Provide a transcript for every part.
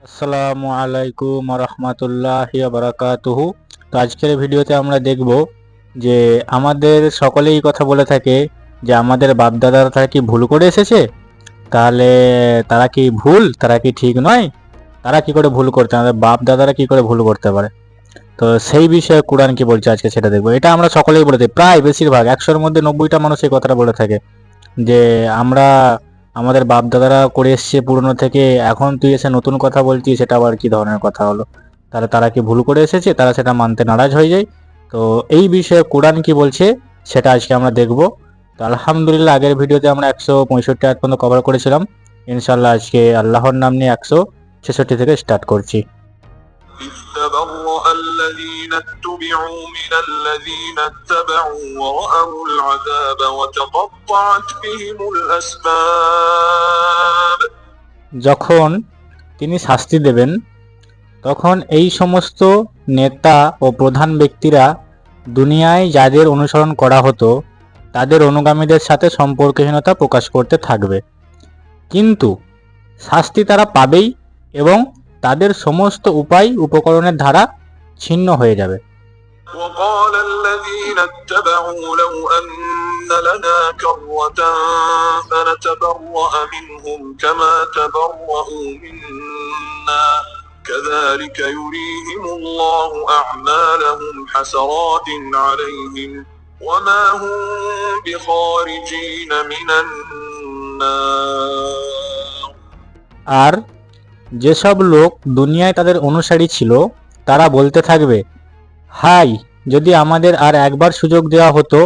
আসসালামু আলাইকুম রহমতুল্লাহি বারাকাতুহু। তো আজকের ভিডিওতে আমরা দেখব যে আমাদের সকলেই কথা বলে থাকে যে আমাদের বাপদাদারা তারা কি ভুল করে এসেছে, তাহলে তারা কি ঠিক নয়, তারা কি করে ভুল করতে, আমাদের বাপ দাদারা কি করে ভুল করতে পারে। তো সেই বিষয়ে কোরআন কি বলছে আজকে সেটা দেখবো। এটা আমরা সকলেই বলে থাকি, প্রায় বেশিরভাগ 100-র মধ্যে 90টা মানুষ এই কথাটা বলে থাকে যে আমরা আমাদের বাপ দাদারা করে এসছে পুরনো থেকে, এখন তুই এসে নতুন কথা বলছিস, সেটা আবার কি ধরনের কথা হলো। তাহলে তারা কি ভুল করে এসেছে, তারা সেটা মানতে নারাজ হয়ে যায়। তো এই বিষয়ে কোরআন কি বলছে সেটা আজকে আমরা দেখব। তো আলহামদুলিল্লাহ, আগের ভিডিওতে আমরা 165 আয়াত পর্যন্ত কভার করেছিলাম। ইনশাল্লাহ আজকে আল্লাহর নাম নিয়ে 166 থেকে স্টার্ট করছি। إذ تبرأ الذين اتبعوا من الذين اتبعوا ورأوا العذاب وتقطعت بهم الأسباب যখন তিনি শাস্তি দেবেন, তখন এই সমস্ত নেতা ও প্রধান ব্যক্তিরা দুনিয়ায় যাদের অনুসরণ করা হতো তাদের অনুগামীদের সাথে সম্পর্কহীনতা প্রকাশ করতে থাকবে, কিন্তু শাস্তি তারা পাবেই এবং তাদের সমস্ত উপায় উপকরণের ধারা ছিন্ন হয়ে যাবে। وقال الذين اتبعوا لو أن لنا كرة فنتبرأ منهم كما تبرأوا منا كذلك يريهم الله أعمالهم حسرات عليهم وما هم بخارجين من النار। আর যেসব লোক দুনিয়ায় তাদের অনুসারী ছিল তারা বলতে থাকবে, হাই, যদি আমাদের আর একবার সুযোগ দেওয়া হতো,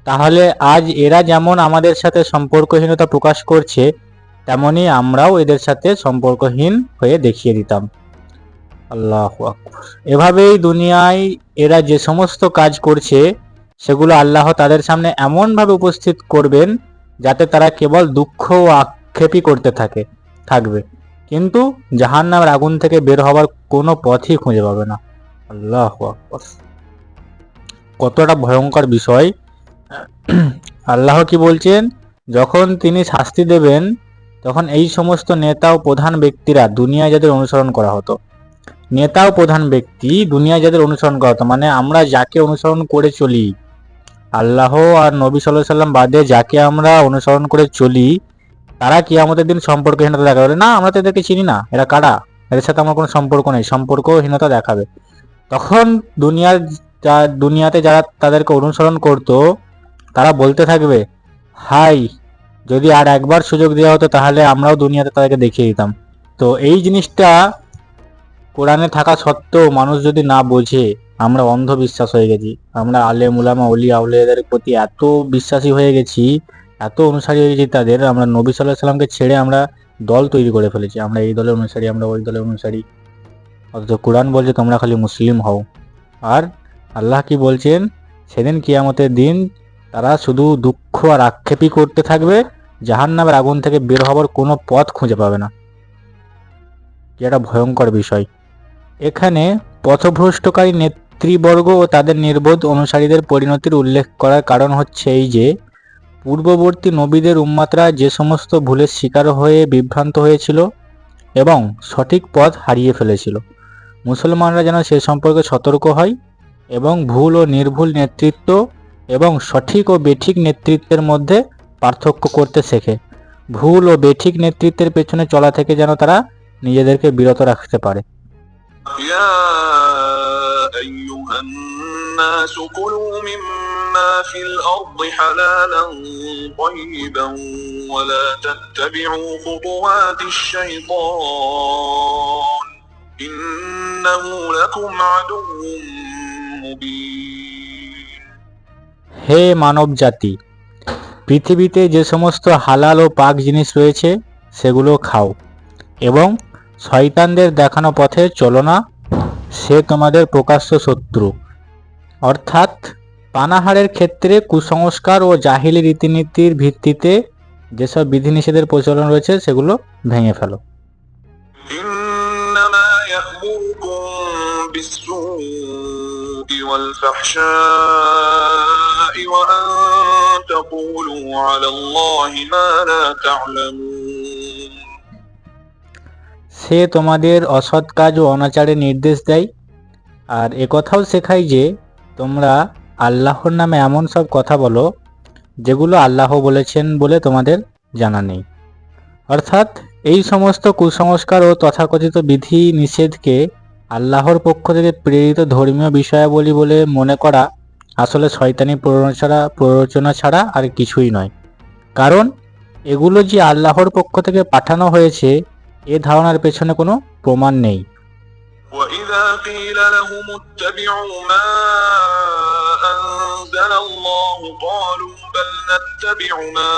তাহলে আজ এরা যেমন আমাদের সাথে সম্পর্কহীনতা প্রকাশ করছে তেমনি আমরাও এদের সাথে সম্পর্কহীন হয়ে দেখিয়ে দিতাম। আল্লাহু আকবার। এভাবেই দুনিয়ায় এরা যে সমস্ত কাজ করছে সেগুলো আল্লাহ তাদের সামনে এমনভাবে উপস্থিত করবেন যাতে তারা কেবল দুঃখ ও আক্ষেপই করতে থাকবে, কিন্তু জাহান্নামের আগুন থেকে বের হওয়ার কোনো পথই খুঁজে পাবে না। আল্লাহু আকবার। কতটা ভয়ঙ্কর বিষয়। আল্লাহ কি বলছেন, যখন তিনি শাস্তি দেবেন তখন এই সমস্ত নেতা ও প্রধান ব্যক্তিরা দুনিয়ায় যাদের অনুসরণ করা হতো, নেতা ও প্রধান ব্যক্তি দুনিয়ায় যাদের অনুসরণ করা হতো মানে আমরা যাকে অনুসরণ করে চলি, আল্লাহ আর নবী সাল্লাল্লাহু আলাইহি সাল্লাম বাদে যাকে আমরা অনুসরণ করে চলি, তারা কিয়ামতের দিন সম্পর্কহীনতা দেখাবে, না আমরা তো এদেরকে চিনি না, এরা কারা, এদের সাথে আমার কোনো সম্পর্ক নেই, সম্পর্কহীনতা দেখাবে। তখন দুনিয়াতে যারা তাদেরকে অনুসরণ করত তারা বলতে থাকবে, হাই, যদি আর একবার সুযোগ দেওয়া হতো তাহলে আমরাও দুনিয়াতে তাদেরকে দেখিয়ে দিতাম। তো এই জিনিসটা কোরআনে থাকা সত্ত্বেও মানুষ যদি না বোঝে, আমরা অন্ধবিশ্বাস হয়ে গেছি, আমরা আলেম উলামা ওলি আউলিয়াদের প্রতি এত বিশ্বাসী হয়ে গেছি, এত অনুসারী হয়ে গেছি তাদের, আমরা নবী সাল্লাল্লাহু আলাইহি সাল্লামকে ছেড়ে আমরা দল তৈরি করে ফেলেছি, আমরা এই দলের অনুসারী, আমরা ওই দলের অনুসারী। অথচ কোরআন বলছে তোমরা খালি মুসলিম হও। আর আল্লাহ কি বলছেন, সেদিন কিয়ামতের দিন তারা শুধু দুঃখ আর আক্ষেপই করতে থাকবে, জাহান্নামের আগুন থেকে বের হওয়ার কোনো পথ খুঁজে পাবে না। কি একটা ভয়ঙ্কর বিষয়। এখানে পথভ্রষ্টকারী নেতৃবর্গ ও তাদের নির্বোধ অনুসারীদের পরিণতির উল্লেখ করার কারণ হচ্ছে এই যে, পূর্ববর্তী নবীদের উম্মাতরা যে সমস্ত ভুলের শিকার হয়ে বিভ্রান্ত হয়েছিল এবং সঠিক পথ হারিয়ে ফেলেছিল, মুসলমানরা যেন সে সম্পর্কে সতর্ক হয় এবং ভুল ও নির্ভুল নেতৃত্ব এবং সঠিক ও বেঠিক নেতৃত্বের মধ্যে পার্থক্য করতে শেখে। ভুল ও বেঠিক নেতৃত্বের পেছনে চলা থেকে যেন তারা নিজেদেরকে বিরত রাখতে পারে। يا أيها الناس كلوا مما في الأرض حلالا طيبا ولا تتبعوا خطوات الشيطان إنه لكم عدو مبين। হে মানব জাতি, পৃথিবীতে যে সমস্ত হালাল ও পাক জিনিস রয়েছে সেগুলো খাও এবং শয়তানদের দেখানো পথে চলো না, সে তোমাদের প্রকাশ্য শত্রু। অর্থাৎ পানাহারের ক্ষেত্রে কুসংস্কার ও জাহিলি রীতিনীতির ভিত্তিতে যেসব বিধিনিষেধের প্রচলন রয়েছে সেগুলো ভেঙে ফেলো। إنما يأمركم بالسوء والفحشاء وأن تقولوا على الله ما لا تعلمون। সে তোমাদের অসৎ কাজ ও অনাচারের নির্দেশ দেয়, আর একথাও শেখায় যে তোমরা আল্লাহর নামে এমন সব কথা বলো যেগুলো আল্লাহ বলেছেন বলে তোমাদের জানা নেই। অর্থাৎ এই সমস্ত কুসংস্কার ও তথাকথিত বিধি নিষেধকে আল্লাহর পক্ষ থেকে প্রেরিত ধর্মীয় বিষয়াবলী বলে মনে করা আসলে শয়তানি প্ররোচনা ছাড়া আর কিছুই নয়। কারণ এগুলো যে আল্লাহর পক্ষ থেকে পাঠানো হয়েছে এ ধারণার পেছনে কোনো প্রমাণ নেই। وإذا قيل لهم اتبعوا ما أنزل الله قالوا بل نتبع ما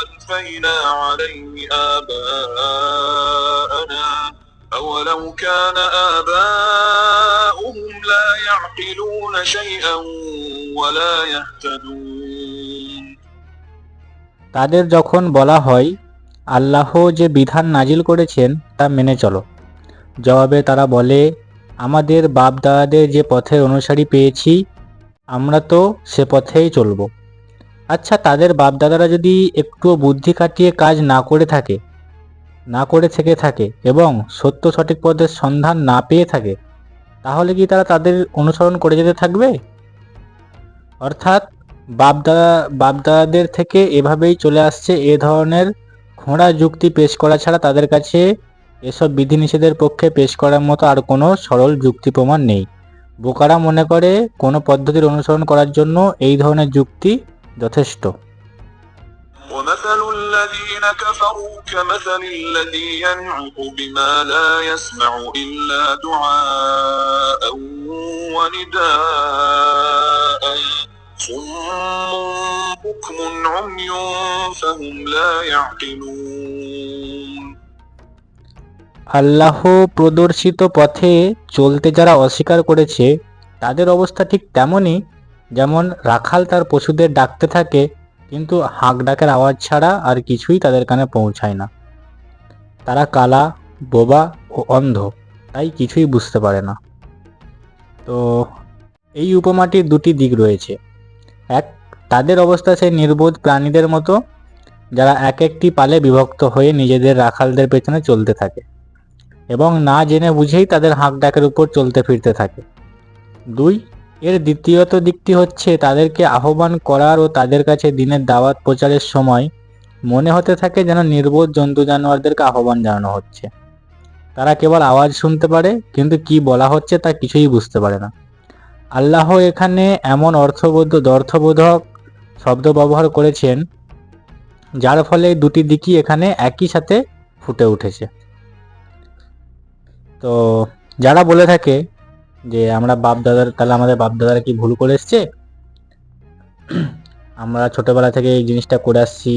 ألفينا عليه آباءنا أولو كان آباؤهم لا يعقلون شيئا ولا يهتدون। তাদের যখন বলা হয় আল্লাহ যে বিধান নাজিল করেছেন তা মেনে চলো, জবাবে তারা বলে আমাদের বাপ দাদাদের যে পথের অনুসারী পেয়েছি আমরা তো সে পথেই চলব। আচ্ছা, তাদের বাপ দাদারা যদি একটুও বুদ্ধি খাটিয়ে কাজ না করে থেকে থাকে এবং সত্য সঠিক পথের সন্ধান না পেয়ে থাকে, তাহলে কি তারা তাদের অনুসরণ করে যেতে থাকবে? অর্থাৎ বাপদাদাদের থেকে এভাবেই চলে আসছে এ ধরনের খোঁড়া যুক্তি পেশ করা ছাড়া তাদের কাছে এসব বিধিনিষেধের পক্ষে পেশ করার মতো আর কোনো সরল যুক্তি প্রমাণ নেই। বোকারা মনে করে কোনো পদ্ধতির অনুসরণ করার জন্য এই ধরনের যুক্তি যথেষ্ট। ومثل الذين كفروا كمثل الذي ينعق بما لا يسمع إلا دعاء ونداء صم بكم عمي فهم لا يعقلون। আল্লাহ প্রদর্শিত পথে চলতে যারা অস্বীকার করেছে তাদের অবস্থা ঠিক তেমনই যেমন রাখাল তার পশুদের ডাকতে থাকে কিন্তু হাঁক ডাকের আওয়াজ ছাড়া আর কিছুই তাদের কানে পৌঁছায় না। তারা কালা, বোবা ও অন্ধ, তাই কিছুই বুঝতে পারে না। তো এই উপমাটির দুটি দিক রয়েছে। এক, তাদের অবস্থা সেই নির্বোধ প্রাণীদের মতো যারা এক একটি পালে বিভক্ত হয়ে নিজেদের রাখালদের পেছনে চলতে থাকে এবং না জেনে বুঝেই তাদের হাঁক ডাকের উপর চলতে ফিরতে থাকে। দুই, এর দ্বিতীয়ত দিকটি হচ্ছে তাদেরকে আহ্বান করার ও তাদের কাছে দিনের দাওয়াত প্রচারের সময় মনে হতে থাকে যেন নির্বোধ জন্তু জানোয়ারদেরকে আহ্বান জানানো হচ্ছে। তারা কেবল আওয়াজ শুনতে পারে কিন্তু কি বলা হচ্ছে তা কিছুই বুঝতে পারে না। আল্লাহ এখানে এমন অর্থবোধক শব্দ ব্যবহার করেছেন যার ফলে দুটি দিকই এখানে একই সাথে ফুটে উঠেছে। তো যারা বলে থাকে যে আমরা তাহলে আমাদের বাপদাদারা কি ভুল করে এসছে, আমরা ছোটবেলা থেকে এই জিনিসটা করে আসছি,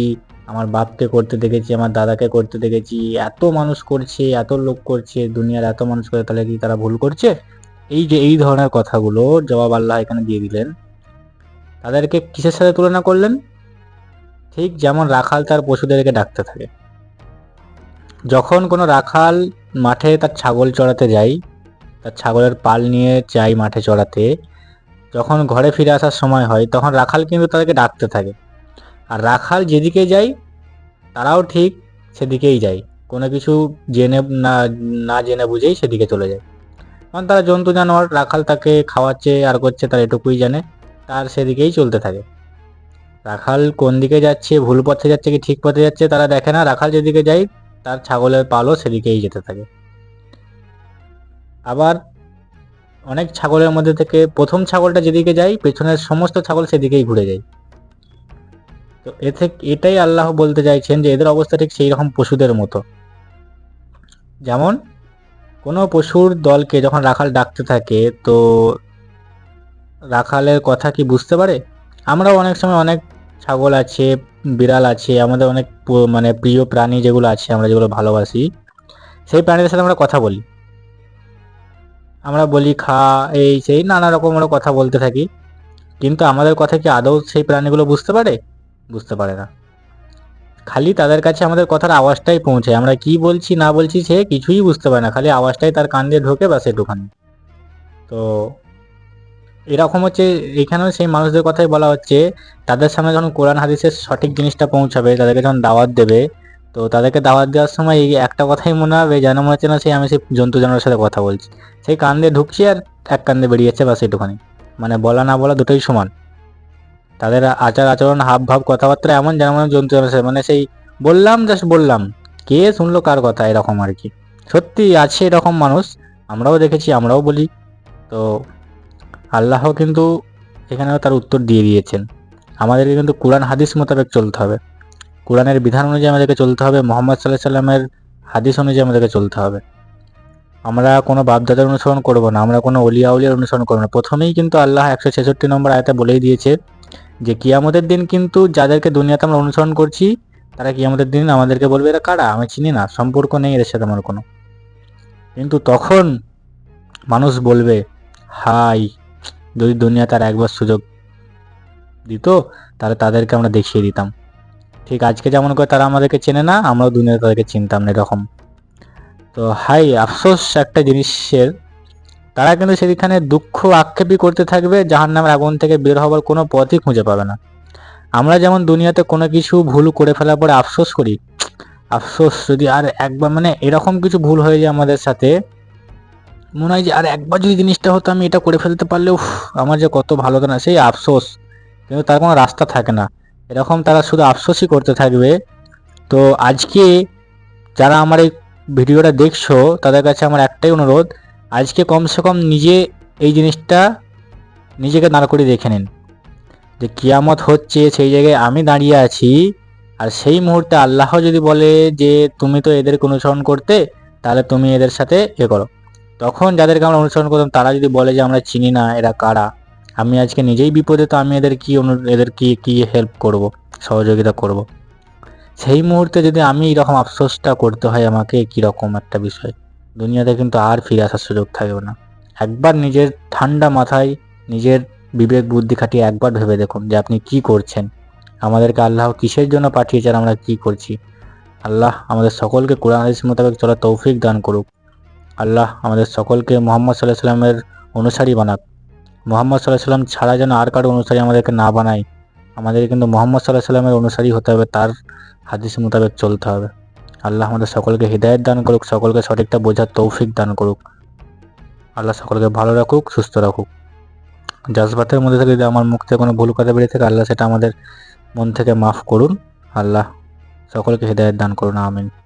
আমার বাপকে করতে দেখেছি, আমার দাদাকে করতে দেখেছি, এত মানুষ করছে, এত লোক করছে, দুনিয়ার এত মানুষ করে, তাহলে কি তারা ভুল করছে? এই ধরনের কথাগুলো জবাব আল্লাহ এখানে দিয়ে দিলেন। তাদেরকে কিসের সাথে তুলনা করলেন? ঠিক যেমন রাখাল তার পশুদেরকে ডাকতে থাকে। যখন কোনো রাখাল মাঠে তার ছাগল চড়াতে যায়, তার ছাগলের পাল নিয়ে যায় মাঠে চড়াতে, যখন ঘরে ফিরে আসার সময় হয় তখন রাখাল কিন্তু তাদেরকে ডাকতে থাকে। আর রাখাল যেদিকে যায় তারাও ঠিক সেদিকেই যায়, কোনো কিছু জেনে না জেনে বুঝেই সেদিকে চলে যায়। কারণ তারা জন্তু জানোয়ার, রাখাল তাকে খাওয়াচ্ছে আর করছে তার এটুকুই জানে, তার সেদিকেই চলতে থাকে। রাখাল কোন দিকে যাচ্ছে, ভুল পথে যাচ্ছে কি ঠিক পথে যাচ্ছে তারা দেখে না, রাখাল যেদিকে যায় তার ছাগলের পালও সেদিকেই যেতে থাকে। আবার অনেক ছাগলের মধ্যে থেকে প্রথম ছাগলটা যেদিকে যায় পেছনের সমস্ত ছাগল সেদিকেই ঘুরে যায়। তো এটাই আল্লাহ বলতে চাইছেন যে এদের অবস্থা ঠিক সেই রকম পশুদের মতো। যেমন কোনো পশুর দলকে যখন রাখাল ডাকতে থাকে তো রাখালের কথা কি বুঝতে পারে? আমরাও অনেক সময় অনেক ছাগল আছে, বিড়াল আছে, আমাদের অনেক মানে প্রিয় প্রাণী যেগুলো আছে, আমরা যেগুলো ভালোবাসি, সেই প্রাণীদের সাথে আমরা কথা বলি, আমরা বলি খা, এই সেই নানা রকম আমরা কথা বলতে থাকি, কিন্তু আমাদের কথা কি আদৌ সেই প্রাণীগুলো বুঝতে পারে? বুঝতে পারে না। খালি তাদের কাছে আমাদের কথার আওয়াজটাই পৌঁছায়, আমরা কি বলছি না বলছি সে কিছুই বুঝতে পারে না, খালি আওয়াজটাই তার কান দিয়ে ঢোকে বা সেটুখানি। তো এরকম হচ্ছে এখানেও সেই মানুষদের কথাই বলা হচ্ছে, তাদের সামনে যখন কোরআন হাদিসের সঠিক জিনিসটা পৌঁছাবে, তাদেরকে যখন দাওয়াত দেবে, তো তাদেরকে দাওয়াত দেওয়ার সময় এই একটা কথাই মনে হবে, যেন মনে হচ্ছে না সেই আমি সেই জন্তু জানোয়ারের সাথে কথা বলছি। সেই কান দিয়ে ঢুকছি আর এক কান দিয়ে বেরিয়ে যাচ্ছে, বাস এটুখানি। মানে বলা না বলা দুটোই সমান। তাদের আচার আচরণ, হাব ভাব, কথাবার্তা এমন যেন মনে হয় জন্তু জানোয়ারের সাথে, মানে সেই বললাম, জাস্ট বললাম, কে শুনলো কার কথা, এরকম আর কি। সত্যি আছে এরকম মানুষ, আমরাও দেখেছি, আমরাও বলি। তো আল্লাহ কিন্তু এখানেও তার উত্তর দিয়ে দিয়েছেন। আমাদেরকে কিন্তু কোরআন হাদিস মোতাবেক চলতে হবে, কোরআনের বিধান অনুযায়ী আমাদেরকে চলতে হবে, মোহাম্মদ সাল্লাহ সাল্লামের হাদিস অনুযায়ী আমাদেরকে চলতে হবে। আমরা কোনো বাপদাদার অনুসরণ করব না, আমরা কোনো অলিয়া উলিয়ার অনুসরণ করবো না। প্রথমেই কিন্তু আল্লাহ 166 নম্বর আয়াতে বলেই দিয়েছে যে কিয়ামতের দিন কিন্তু যাদেরকে দুনিয়াতে আমরা অনুসরণ করছি, তারা কিয়ামতের দিন আমাদেরকে বলবে এরা কারা, আমি চিনি না, সম্পর্ক নেই এদের সাথে আমার কোনো। কিন্তু তখন মানুষ বলবে, হাই, যদি দুনিয়া তার একবার সুযোগ দিত, তাহলে তাদেরকে আমরা দেখিয়ে দিতাম। ঠিক আজকে যেমন করে তারা আমাদেরকে চেনে না, আমরাও দুনিয়াতে তাদেরকে চিনতাম না, এরকম। তো হাই আফসোস একটা জিনিসের, তারা কিন্তু সেখানে দুঃখ আক্ষেপই করতে থাকবে, জাহান্নামের আগুন থেকে বের হবার কোনো পথই খুঁজে পাবে না। আমরা যেমন দুনিয়াতে কোনো কিছু ভুল করে ফেলার পরে আফসোস করি, আফসোস যদি আর একবার, মানে এরকম কিছু ভুল হয়ে যায় আমাদের সাথে, মনে হয় যে আর একবার যদি জিনিসটা হতো, আমি এটা করে ফেলতে পারলে উফ, আমার যে কত ভালো হতো না, সেই আফসোস। কিন্তু তার কোনো রাস্তা থাকে না, এরকম তারা শুধু আফসোসই করতে থাকবে। তো আজকে যারা আমার এই ভিডিওটা দেখছো, তাদের কাছে আমার একটাই অনুরোধ, আজকে কমসে কম নিজে এই জিনিসটা নিজেকে দাঁড় করিয়ে দেখে নিন যে কিয়ামত হচ্ছে, সেই জায়গায় আমি দাঁড়িয়ে আছি, আর সেই মুহূর্তে আল্লাহ যদি বলে যে তুমি তো এদেরকে অনুসরণ করতে, তাহলে তুমি এদের সাথে করো। তখন যাদেরকে আমরা অনুসরণ করতাম তারা যদি বলে যে আমরা চিনি না এরা কারা, আমি আজকে নিজেই বিপদে, তো আমি এদের কি হেল্প করব, সহযোগিতা করব। সেই মুহূর্তে যদি আমি এরকম আফসোসটা করতে হয় আমাকে, কীরকম একটা বিষয়। দুনিয়াতে কিন্তু আর ফিরে আসার সুযোগ থাকবে না। একবার নিজের ঠান্ডা মাথায় নিজের বিবেক বুদ্ধি খাটিয়ে একবার ভেবে দেখুন যে আপনি কি করছেন, আমাদেরকে আল্লাহ কিসের জন্য পাঠিয়েছেন, আমরা কি করছি। আল্লাহ আমাদের সকলকে কোরআন হাদিস মোতাবেক চলার তৌফিক দান করুক। আল্লাহ আমাদের সকলকে মোহাম্মদ সাল্লাহ সাল্লামের অনুসারী বানাক। মোহাম্মদ সাল্লাহ সাল্লাম ছাড়া যেন আর কারো অনুসারী আমাদেরকে না বানায়। আমাদের কিন্তু মোহাম্মদ সাল্লাহ সাল্লামের অনুসারী হতে হবে, তার হাদিস মোতাবেক চলতে হবে। আল্লাহ আমাদের সকলকে হিদায়াত দান করুক, সকলকে সঠিকটা বোঝার তৌফিক দান করুক। আল্লাহ সকলকে ভালো রাখুক, সুস্থ রাখুক। জজবাতের মধ্যে থেকে যদি আমার মুখ থেকে কোনো ভুল কথা বেরিয়ে থাকে, আল্লাহ সেটা আমাদের মন থেকে মাফ করুন। আল্লাহ সকলকে হিদায়াত দান করুন, আমিন।